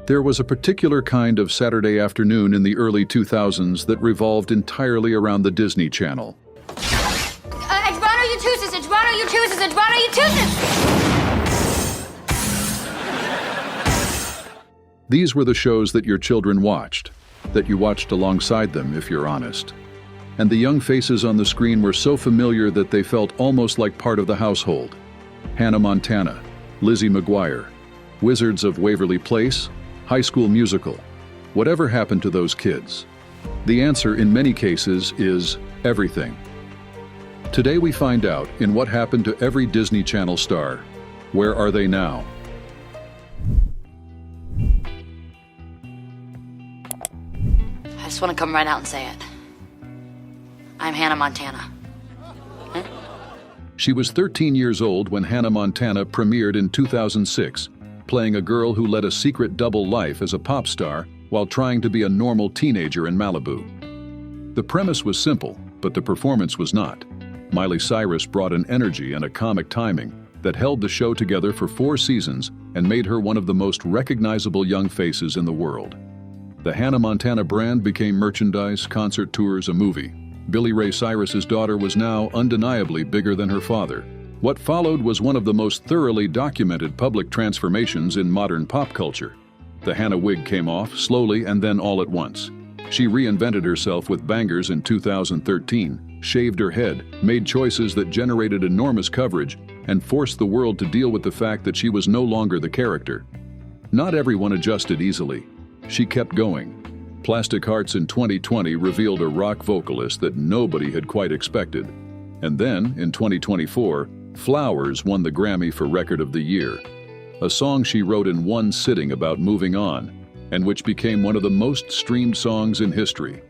There was a particular kind of Saturday afternoon in the early 2000s that revolved entirely around the Disney Channel. Eduardo, you chooses, Eduardo, you chooses, Eduardo, you chooses! These were the shows that your children watched, that you watched alongside them, if you're honest. And the young faces on the screen were so familiar that they felt almost like part of the household. Hannah Montana, Lizzie McGuire, Wizards of Waverly Place, High School Musical. Whatever happened to those kids? The answer in many cases is everything. Today we find out in what happened to every Disney Channel star. Where are they now? I just want to come right out and say it. I'm Hannah Montana. Huh? She was 13 years old when Hannah Montana premiered in 2006, playing a girl who led a secret double life as a pop star while trying to be a normal teenager in Malibu. The premise was simple, but the performance was not. Miley Cyrus brought an energy and a comic timing that held the show together for 4 seasons and made her one of the most recognizable young faces in the world. The Hannah Montana brand became merchandise, concert tours, a movie. Billy Ray Cyrus's daughter was now undeniably bigger than her father. What followed was one of the most thoroughly documented public transformations in modern pop culture. The Hannah wig came off, slowly and then all at once. She reinvented herself with bangers in 2013, shaved her head, made choices that generated enormous coverage, and forced the world to deal with the fact that she was no longer the character. Not everyone adjusted easily. She kept going. Plastic Hearts in 2020 revealed a rock vocalist that nobody had quite expected. And then, in 2024, Flowers won the Grammy for Record of the Year, a song she wrote in one sitting about moving on, and which became one of the most streamed songs in history.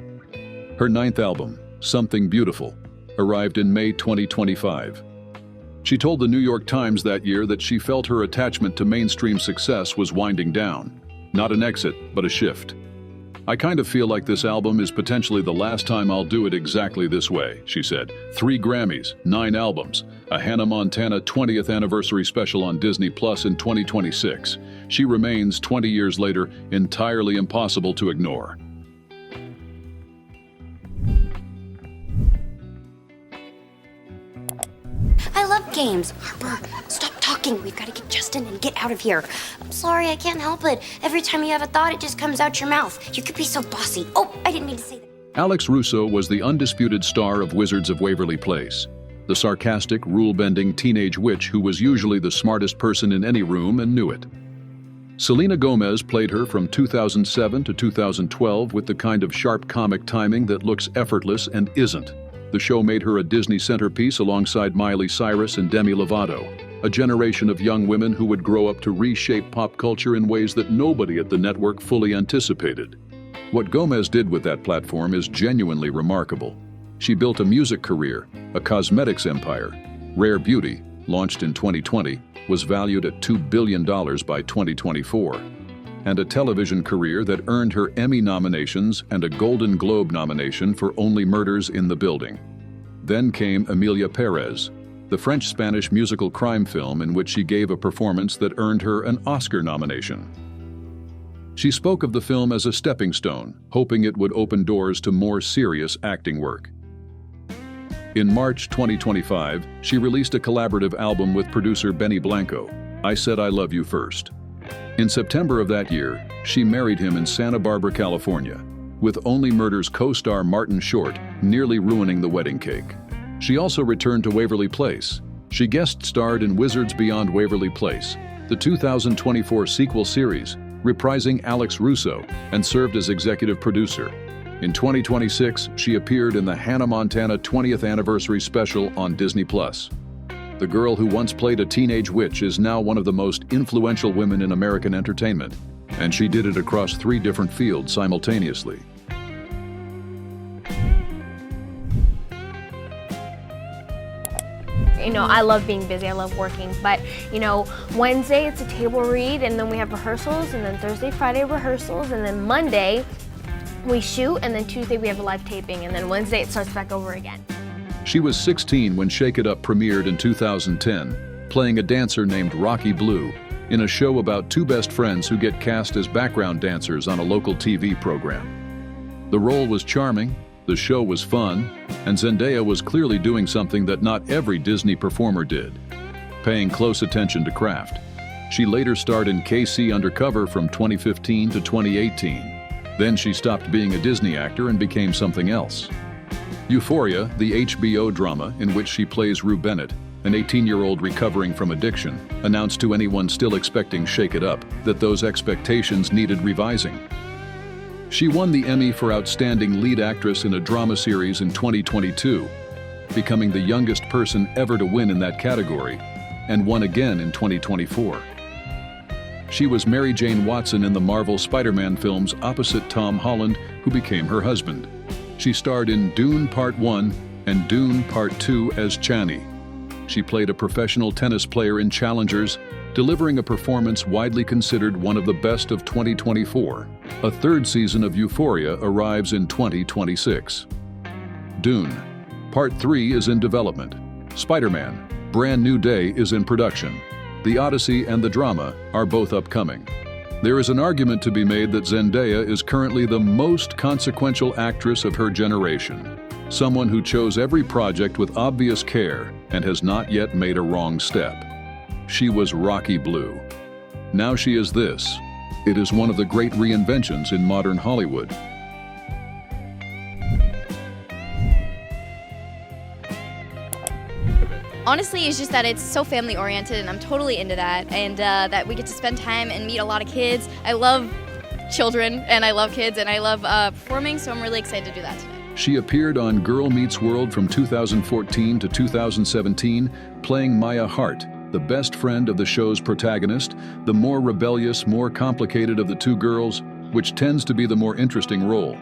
Her 9th album, Something Beautiful, arrived in May 2025. She told the New York Times that year that she felt her attachment to mainstream success was winding down. Not an exit, but a shift. I kind of feel like this album is potentially the last time I'll do it exactly this way, she said. 3 Grammys, 9 albums, a Hannah Montana 20th anniversary special on Disney Plus in 2026. She remains, 20 years later, entirely impossible to ignore. I love games. Harper, stop talking. We've got to get Justin and get out of here. I'm sorry, I can't help it. Every time you have a thought, it just comes out your mouth. You could be so bossy. Oh, I didn't mean to say that. Alex Russo was the undisputed star of Wizards of Waverly Place, the sarcastic, rule-bending teenage witch who was usually the smartest person in any room and knew it. Selena Gomez played her from 2007 to 2012 with the kind of sharp comic timing that looks effortless and isn't. The show made her a Disney centerpiece alongside Miley Cyrus and Demi Lovato, a generation of young women who would grow up to reshape pop culture in ways that nobody at the network fully anticipated. What Gomez did with that platform is genuinely remarkable. She built a music career, a cosmetics empire. Rare Beauty, launched in 2020, was valued at $2 billion by 2024, and a television career that earned her Emmy nominations and a Golden Globe nomination for Only Murders in the Building. Then came Emilia Perez, the French-Spanish musical crime film in which she gave a performance that earned her an Oscar nomination. She spoke of the film as a stepping stone, hoping it would open doors to more serious acting work. In March 2025, she released a collaborative album with producer Benny Blanco, I Said I Love You First. In September of that year, she married him in Santa Barbara, California, with Only Murders co-star Martin Short nearly ruining the wedding cake. She also returned to Waverly Place. She guest-starred in Wizards Beyond Waverly Place, the 2024 sequel series, reprising Alex Russo, and served as executive producer. In 2026, she appeared in the Hannah Montana 20th anniversary special on Disney Plus. The girl who once played a teenage witch is now one of the most influential women in American entertainment, and she did it across 3 different fields simultaneously. You know, I love being busy, I love working, but you know, Wednesday it's a table read, and then we have rehearsals, and then Thursday, Friday rehearsals, and then Monday we shoot, and then Tuesday we have a live taping, and then Wednesday it starts back over again. She was 16 when Shake It Up premiered in 2010, playing a dancer named Rocky Blue. in a show about two best friends who get cast as background dancers on a local TV program. The role was charming, the show was fun, and Zendaya was clearly doing something that not every Disney performer did, paying close attention to craft. She later starred in KC Undercover from 2015 to 2018. Then she stopped being a Disney actor and became something else. Euphoria, the HBO drama in which she plays Rue Bennett, an 18-year-old recovering from addiction, announced to anyone still expecting Shake It Up that those expectations needed revising. She won the Emmy for Outstanding Lead Actress in a Drama Series in 2022, becoming the youngest person ever to win in that category, and won again in 2024. She was Mary Jane Watson in the Marvel Spider-Man films opposite Tom Holland, who became her husband. She starred in Dune Part 1 and Dune Part 2 as Chani. She played a professional tennis player in Challengers, delivering a performance widely considered one of the best of 2024. A third season of Euphoria arrives in 2026. Dune Part 3 is in development. Spider-Man Brand New Day is in production. The Odyssey and the drama are both upcoming. There is an argument to be made that Zendaya is currently the most consequential actress of her generation, someone who chose every project with obvious care and has not yet made a wrong step. She was Rocky Blue. Now she is this. It is one of the great reinventions in modern Hollywood. Honestly, it's just that it's so family oriented and I'm totally into that, and that we get to spend time and meet a lot of kids. I love children and I love kids and I love performing, so I'm really excited to do that today. She appeared on Girl Meets World from 2014 to 2017, playing Maya Hart, the best friend of the show's protagonist, the more rebellious, more complicated of the two girls, which tends to be the more interesting role.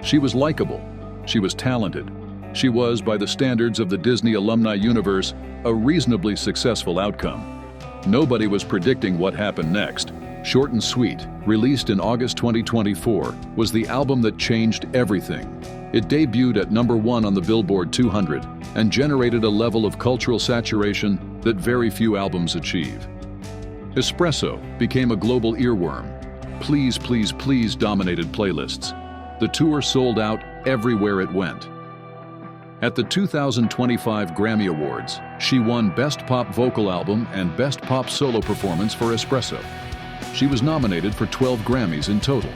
She was likable. She was talented. She was, by the standards of the Disney alumni universe, a reasonably successful outcome. Nobody was predicting what happened next. Short and Sweet, released in August 2024, was the album that changed everything. It debuted at #1 on the Billboard 200 and generated a level of cultural saturation that very few albums achieve. Espresso became a global earworm. Please, Please, Please dominated playlists. The tour sold out everywhere it went. At the 2025 Grammy Awards, she won Best Pop Vocal Album and Best Pop Solo Performance for Espresso. She was nominated for 12 Grammys in total.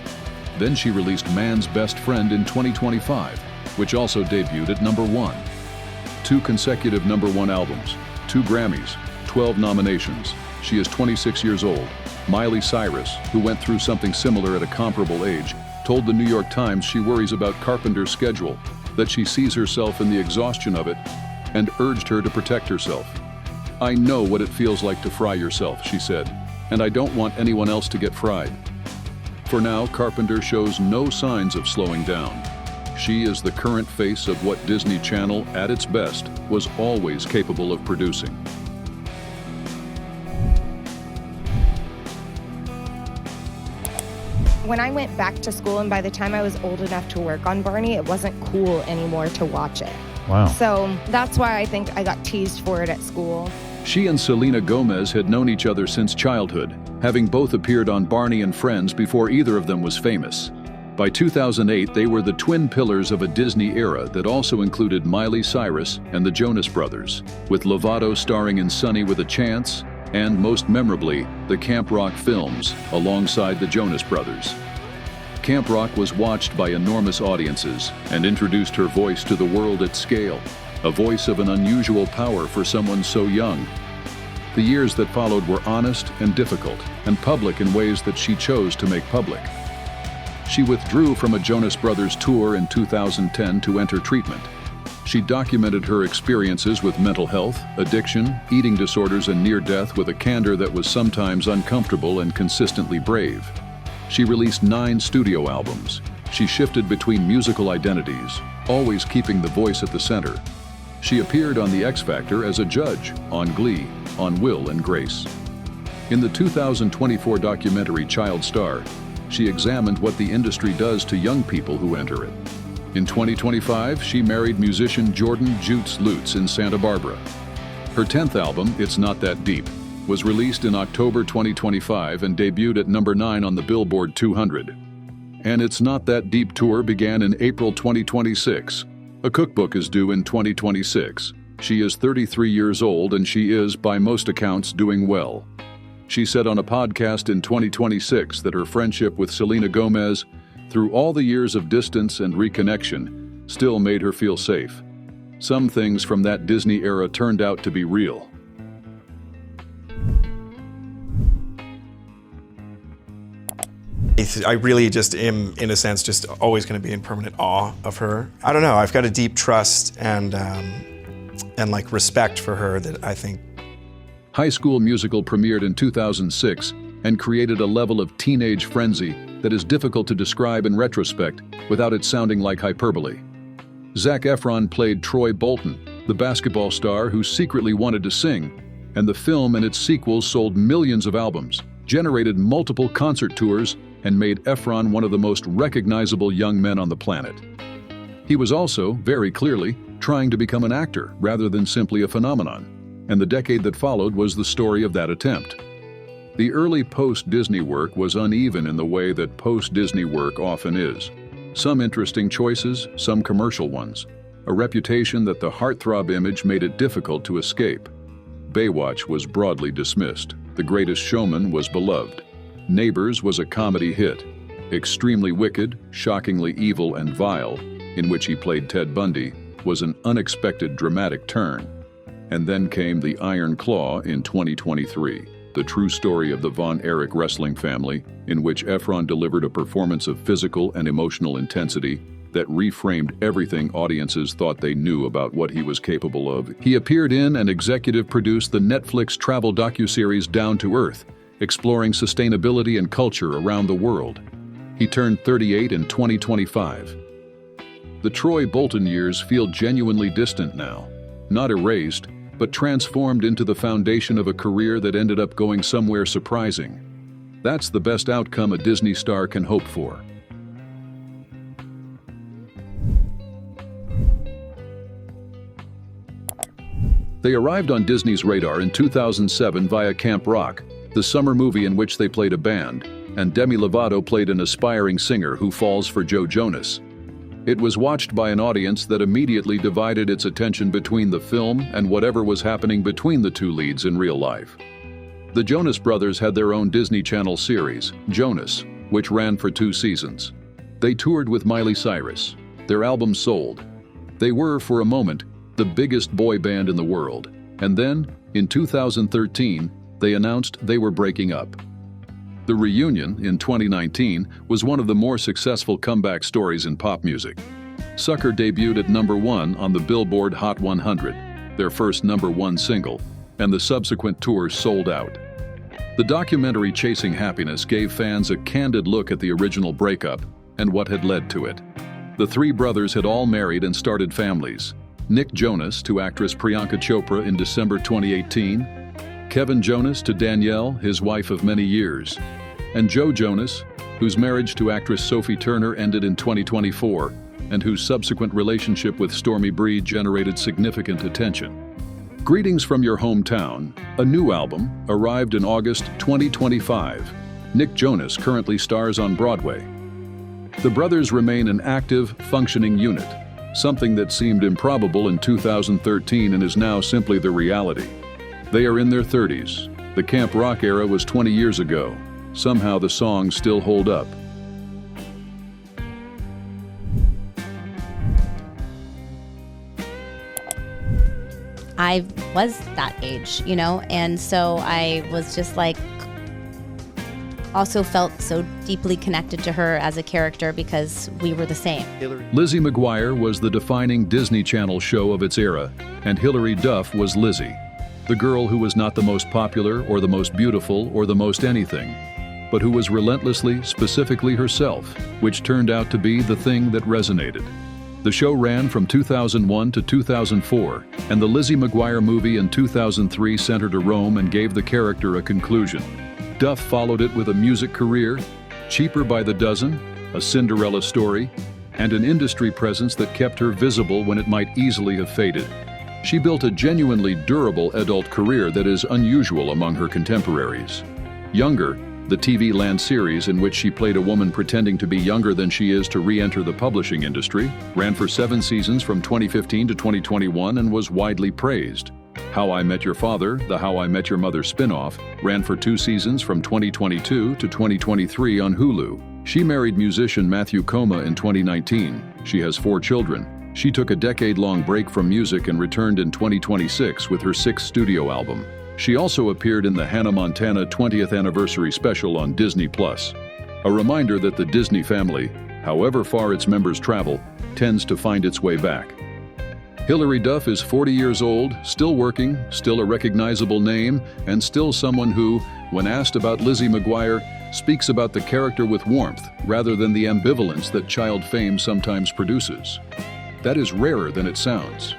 Then she released Man's Best Friend in 2025, which also debuted at #1. 2 consecutive #1 albums, 2 Grammys, 12 nominations. She is 26 years old. Miley Cyrus, who went through something similar at a comparable age, told the New York Times she worries about Carpenter's schedule, that she sees herself in the exhaustion of it, and urged her to protect herself. "I know what it feels like to fry yourself," she said, "and I don't want anyone else to get fried." For now, Carpenter shows no signs of slowing down. She is the current face of what Disney Channel, at its best, was always capable of producing. When I went back to school, and by the time I was old enough to work on Barney, it wasn't cool anymore to watch it. Wow. So that's why I think I got teased for it at school. She and Selena Gomez had known each other since childhood, having both appeared on Barney and Friends before either of them was famous. By 2008, they were the twin pillars of a Disney era that also included Miley Cyrus and the Jonas Brothers, with Lovato starring in Sunny with a Chance, and most memorably, the Camp Rock films, alongside the Jonas Brothers. Camp Rock was watched by enormous audiences and introduced her voice to the world at scale, a voice of an unusual power for someone so young. The years that followed were honest and difficult, and public in ways that she chose to make public. She withdrew from a Jonas Brothers tour in 2010 to enter treatment. She documented her experiences with mental health, addiction, eating disorders, and near-death with a candor that was sometimes uncomfortable and consistently brave. She released 9 studio albums. She shifted between musical identities, always keeping the voice at the center. She appeared on The X Factor as a judge, on Glee, on Will and Grace. In the 2024 documentary Child Star, she examined what the industry does to young people who enter it. In 2025, she married musician Jordan "Jutes" Lutz in Santa Barbara. Her 10th album, It's Not That Deep, was released in October 2025 and debuted at number 9 on the Billboard 200. And It's Not That Deep tour began in April 2026. A cookbook is due in 2026. She is 33 years old and she is, by most accounts, doing well. She said on a podcast in 2026 that her friendship with Selena Gomez, through all the years of distance and reconnection, still made her feel safe. Some things from that Disney era turned out to be real. I really just am, in a sense, just always going to be in permanent awe of her. I don't know, I've got a deep trust and like respect for her that I think. High School Musical premiered in 2006 and created a level of teenage frenzy that is difficult to describe in retrospect without it sounding like hyperbole. Zac Efron played Troy Bolton, the basketball star who secretly wanted to sing, and the film and its sequels sold millions of albums, generated multiple concert tours, and made Efron one of the most recognizable young men on the planet. He was also, very clearly, trying to become an actor rather than simply a phenomenon, and the decade that followed was the story of that attempt. The early post-Disney work was uneven in the way that post-Disney work often is. Some interesting choices, some commercial ones. A reputation that the heartthrob image made it difficult to escape. Baywatch was broadly dismissed. The Greatest Showman was beloved. Neighbors was a comedy hit. Extremely Wicked, Shockingly Evil and Vile, in which he played Ted Bundy, was an unexpected dramatic turn. And then came The Iron Claw in 2023, the true story of the Von Erich wrestling family, in which Efron delivered a performance of physical and emotional intensity that reframed everything audiences thought they knew about what he was capable of. He appeared in and executive produced the Netflix travel docuseries Down to Earth, exploring sustainability and culture around the world. He turned 38 in 2025. The Troy Bolton years feel genuinely distant now, not erased, but transformed into the foundation of a career that ended up going somewhere surprising. That's the best outcome a Disney star can hope for. They arrived on Disney's radar in 2007 via Camp Rock, the summer movie in which they played a band, and Demi Lovato played an aspiring singer who falls for Joe Jonas. It was watched by an audience that immediately divided its attention between the film and whatever was happening between the two leads in real life. The Jonas Brothers had their own Disney Channel series, Jonas, which ran for 2 seasons. They toured with Miley Cyrus. Their album sold. They were, for a moment, the biggest boy band in the world. And then, in 2013, they announced they were breaking up. The reunion, in 2019, was one of the more successful comeback stories in pop music. Sucker debuted at number 1 on the Billboard Hot 100, their first number 1 single, and the subsequent tour sold out. The documentary Chasing Happiness gave fans a candid look at the original breakup and what had led to it. The 3 brothers had all married and started families. Nick Jonas to actress Priyanka Chopra in December 2018, Kevin Jonas to Danielle, his wife of many years, and Joe Jonas, whose marriage to actress Sophie Turner ended in 2024, and whose subsequent relationship with Stormy Bree generated significant attention. Greetings from Your Hometown, a new album, arrived in August 2025. Nick Jonas currently stars on Broadway. The brothers remain an active, functioning unit, something that seemed improbable in 2013 and is now simply the reality. They are in their 30s. The Camp Rock era was 20 years ago. Somehow the songs still hold up. I was that age, and so I was just like, also felt so deeply connected to her as a character because we were the same. Lizzie McGuire was the defining Disney Channel show of its era, and Hilary Duff was Lizzie, the girl who was not the most popular or the most beautiful or the most anything, but who was relentlessly, specifically herself, which turned out to be the thing that resonated. The show ran from 2001 to 2004, and the Lizzie McGuire movie in 2003 sent her to Rome and gave the character a conclusion. Duff followed it with a music career, Cheaper by the Dozen, a Cinderella story, and an industry presence that kept her visible when it might easily have faded. She built a genuinely durable adult career that is unusual among her contemporaries. Younger, the TV Land series in which she played a woman pretending to be younger than she is to re-enter the publishing industry, ran for 7 seasons from 2015 to 2021 and was widely praised. How I Met Your Father, the How I Met Your Mother spin-off, ran for 2 seasons from 2022 to 2023 on Hulu. She married musician Matthew Koma in 2019. She has 4 children. She took a decade-long break from music and returned in 2026 with her 6th studio album. She also appeared in the Hannah Montana 20th anniversary special on Disney+. A reminder that the Disney family, however far its members travel, tends to find its way back. Hilary Duff is 40 years old, still working, still a recognizable name, and still someone who, when asked about Lizzie McGuire, speaks about the character with warmth rather than the ambivalence that child fame sometimes produces. That is rarer than it sounds.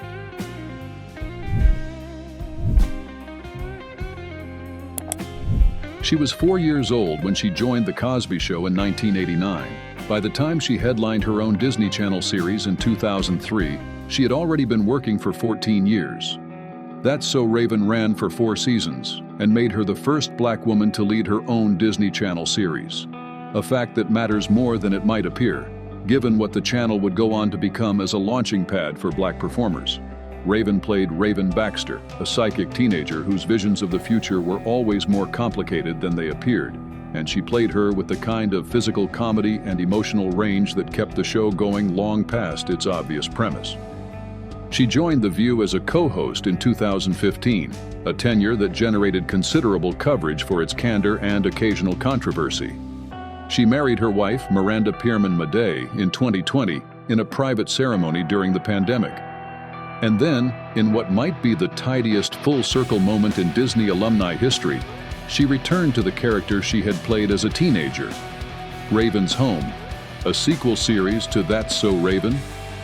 She was 4 years old when she joined The Cosby Show in 1989. By the time she headlined her own Disney Channel series in 2003, she had already been working for 14 years. That's So Raven ran for 4 seasons and made her the first black woman to lead her own Disney Channel series. A fact that matters more than it might appear, given what the channel would go on to become as a launching pad for black performers. Raven played Raven Baxter, a psychic teenager whose visions of the future were always more complicated than they appeared, and she played her with the kind of physical comedy and emotional range that kept the show going long past its obvious premise. She joined The View as a co-host in 2015, a tenure that generated considerable coverage for its candor and occasional controversy. She married her wife, Miranda Pierman Madej, in 2020 in a private ceremony during the pandemic. And then, in what might be the tidiest full-circle moment in Disney alumni history, she returned to the character she had played as a teenager. Raven's Home, a sequel series to That's So Raven,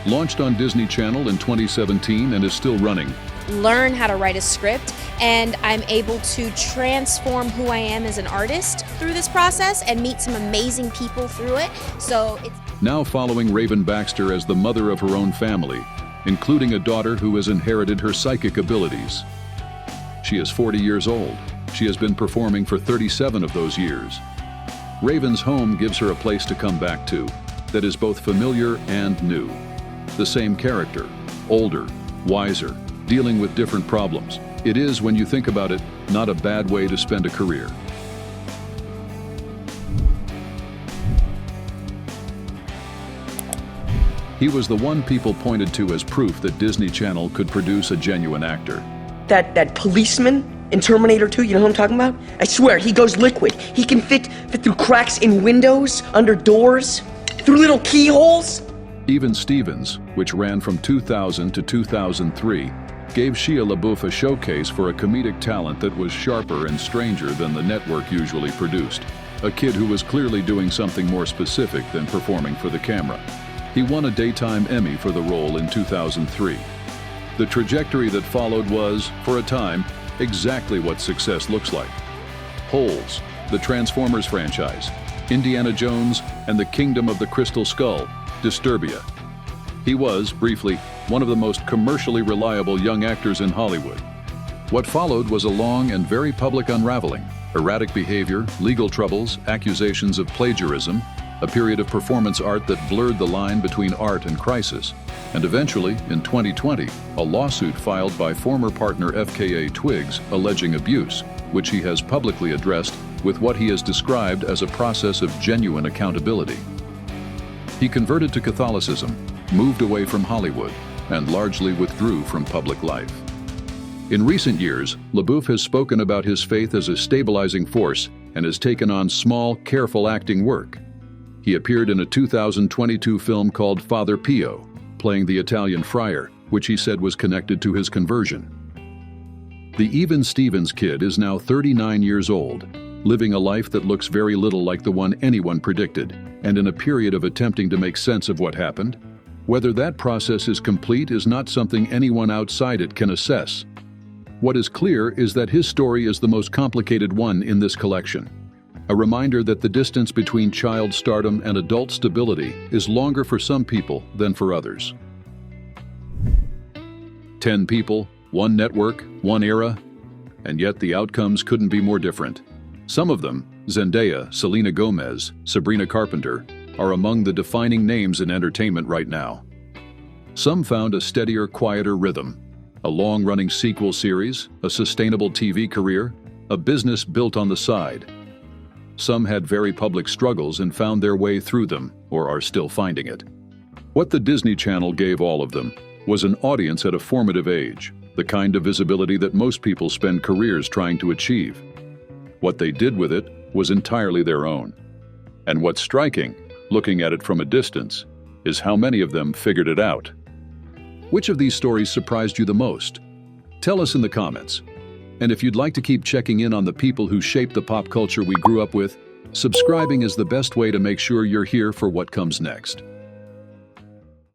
launched on Disney Channel in 2017 and is still running. Learn how to write a script, and I'm able to transform who I am as an artist through this process and meet some amazing people through it. So it's Now following Raven Baxter as the mother of her own family, including a daughter who has inherited her psychic abilities. She is 40 years old. She has been performing for 37 of those years. Raven's Home gives her a place to come back to that is both familiar and new. The same character, older, wiser, dealing with different problems. It is, when you think about it, not a bad way to spend a career. He was the one people pointed to as proof that Disney Channel could produce a genuine actor. That policeman in Terminator 2, you know who I'm talking about? I swear, he goes liquid. He can fit through cracks in windows, under doors, through little keyholes. Even Stevens, which ran from 2000 to 2003, gave Shia LaBeouf a showcase for a comedic talent that was sharper and stranger than the network usually produced. A kid who was clearly doing something more specific than performing for the camera. He won a Daytime Emmy for the role in 2003. The trajectory that followed was, for a time, exactly what success looks like. Holes, the Transformers franchise, Indiana Jones, and the Kingdom of the Crystal Skull, Disturbia. He was, briefly, one of the most commercially reliable young actors in Hollywood. What followed was a long and very public unraveling, erratic behavior, legal troubles, accusations of plagiarism, a period of performance art that blurred the line between art and crisis, and eventually, in 2020, a lawsuit filed by former partner FKA Twigs alleging abuse, which he has publicly addressed with what he has described as a process of genuine accountability. He converted to Catholicism, moved away from Hollywood, and largely withdrew from public life. In recent years, LaBeouf has spoken about his faith as a stabilizing force and has taken on small, careful acting work. He appeared in a 2022 film called Father Pio, playing the Italian friar, which he said was connected to his conversion. The Even Stevens kid is now 39 years old, living a life that looks very little like the one anyone predicted, and in a period of attempting to make sense of what happened. Whether that process is complete is not something anyone outside it can assess. What is clear is that his story is the most complicated one in this collection. A reminder that the distance between child stardom and adult stability is longer for some people than for others. 10 people, one network, one era, and yet the outcomes couldn't be more different. Some of them, Zendaya, Selena Gomez, Sabrina Carpenter, are among the defining names in entertainment right now. Some found a steadier, quieter rhythm, a long-running sequel series, a sustainable TV career, a business built on the side. Some had very public struggles and found their way through them, or are still finding it. What the Disney Channel gave all of them was an audience at a formative age, the kind of visibility that most people spend careers trying to achieve. What they did with it was entirely their own. And what's striking, looking at it from a distance, is how many of them figured it out. Which of these stories surprised you the most? Tell us in the comments. And if you'd like to keep checking in on the people who shaped the pop culture we grew up with, subscribing is the best way to make sure you're here for what comes next.